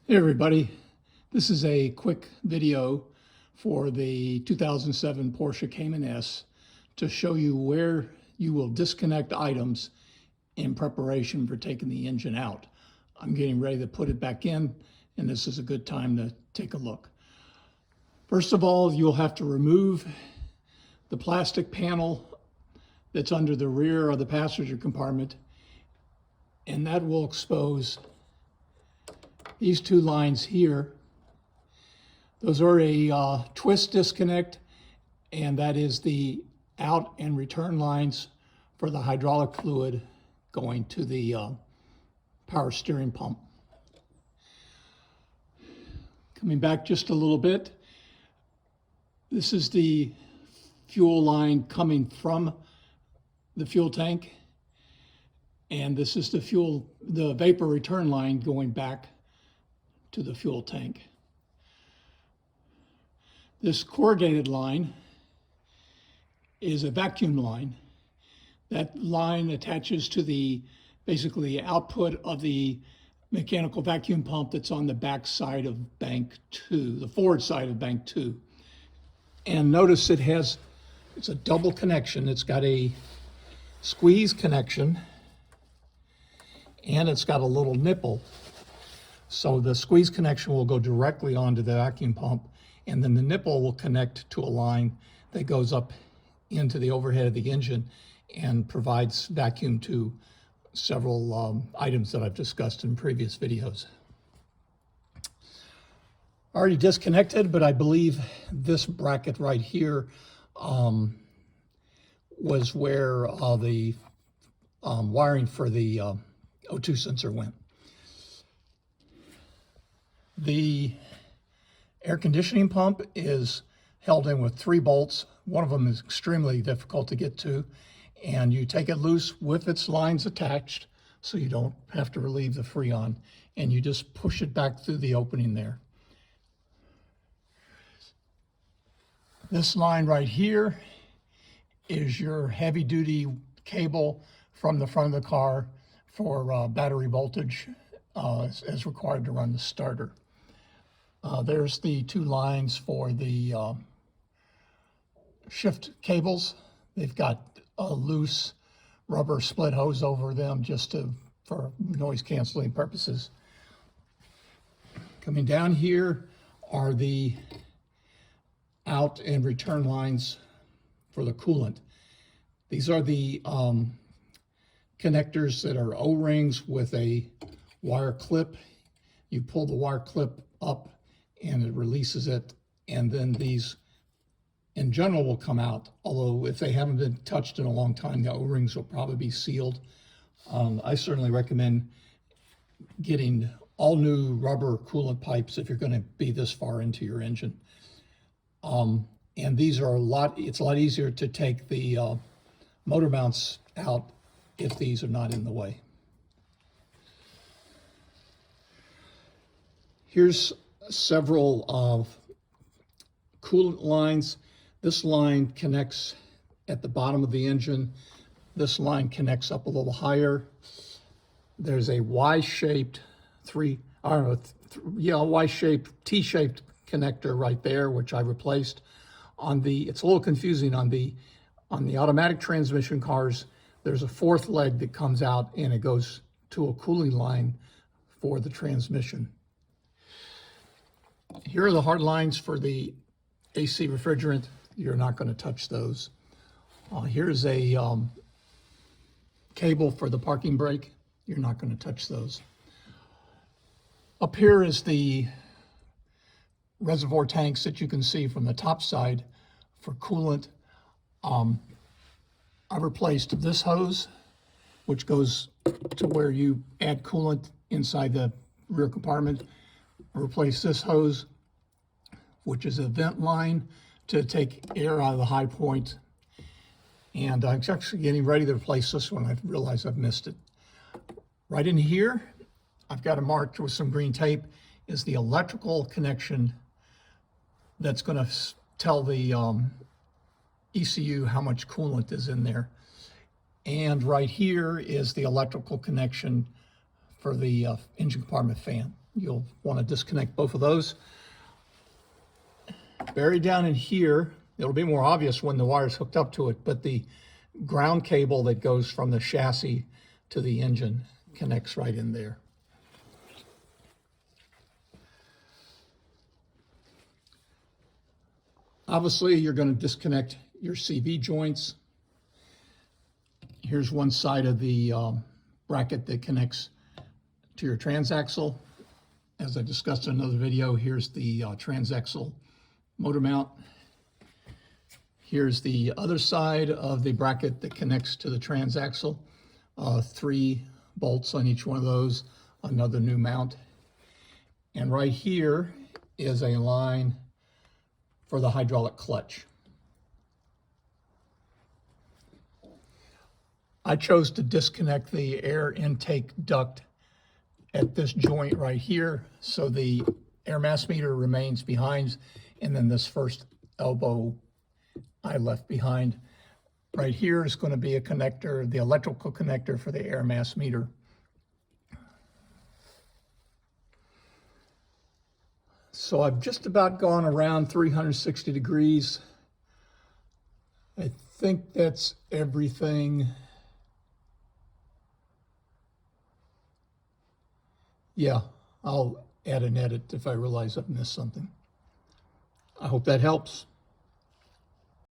Hey everybody, this is a quick video for the 2007 Porsche Cayman S to show you where you will disconnect items in preparation for taking the engine out. I'm getting ready to put it back in, and this is a good time to take a look. First of all, you'll have to remove the plastic panel that's under the rear of the passenger compartment, and that will expose these two lines here. Those are a twist disconnect, and that is the out and return lines for the hydraulic fluid going to the power steering pump. Coming back just a little bit, this is the fuel line coming from the fuel tank, and this is the vapor return line going back to the fuel tank. This corrugated line is a vacuum line. That line attaches to the basically output of the mechanical vacuum pump that's on the back side of bank 2, the forward side of bank 2. And notice it's a double connection. It's got a squeeze connection and it's got a little nipple. So the squeeze connection will go directly onto the vacuum pump, and then the nipple will connect to a line that goes up into the overhead of the engine and provides vacuum to several items that I've discussed in previous videos. Already disconnected, but I believe this bracket right here was where the wiring for the O2 sensor went. The air conditioning pump is held in with 3 bolts. One of them is extremely difficult to get to, and you take it loose with its lines attached so you don't have to relieve the Freon, and you just push it back through the opening there. This line right here is your heavy-duty cable from the front of the car for battery voltage as required to run the starter. There's the 2 lines for the shift cables. They've got a loose rubber split hose over them for noise canceling purposes. Coming down here are the out and return lines for the coolant. These are the connectors that are O-rings with a wire clip. You pull the wire clip up and it releases it, and then these in general will come out, although if they haven't been touched in a long time, the O-rings will probably be sealed. I certainly recommend getting all new rubber coolant pipes if you're going to be this far into your engine. And these are it's a lot easier to take the motor mounts out if these are not in the way. Here's several coolant lines. This line connects at the bottom of the engine. This line connects up a little higher. There's a Y-shaped Y-shaped, T-shaped connector right there, which I replaced. It's a little confusing on the automatic transmission cars. There's a 4th leg that comes out and it goes to a cooling line for the transmission. Here are the hard lines for the AC refrigerant. You're not going to touch those. Here's a cable for the parking brake. You're not going to touch those. Up here is the reservoir tanks that you can see from the top side for coolant. I replaced this hose, which goes to where you add coolant inside the rear compartment. I replaced this hose, which is a vent line to take air out of the high point. And I'm actually getting ready to replace this one. I realize I've missed it. Right in here, I've got it marked with some green tape, is the electrical connection that's going to tell the ECU how much coolant is in there. And right here is the electrical connection for the engine compartment fan. You'll want to disconnect both of those. Buried down in here, it'll be more obvious when the wire's hooked up to it, but the ground cable that goes from the chassis to the engine connects right in there. Obviously, you're going to disconnect your CV joints. Here's one side of the bracket that connects to your transaxle. As I discussed in another video, here's the transaxle motor mount. Here's the other side of the bracket that connects to the transaxle. 3 bolts on each one of those, another new mount. And right here is a line for the hydraulic clutch. I chose to disconnect the air intake duct at this joint right here, so the air mass meter remains behind, and then this first elbow I left behind. Right here is going to be a connector, the electrical connector for the air mass meter. So I've just about gone around 360 degrees. I think that's everything. Yeah, I'll add an edit if I realize I've missed something. I hope that helps.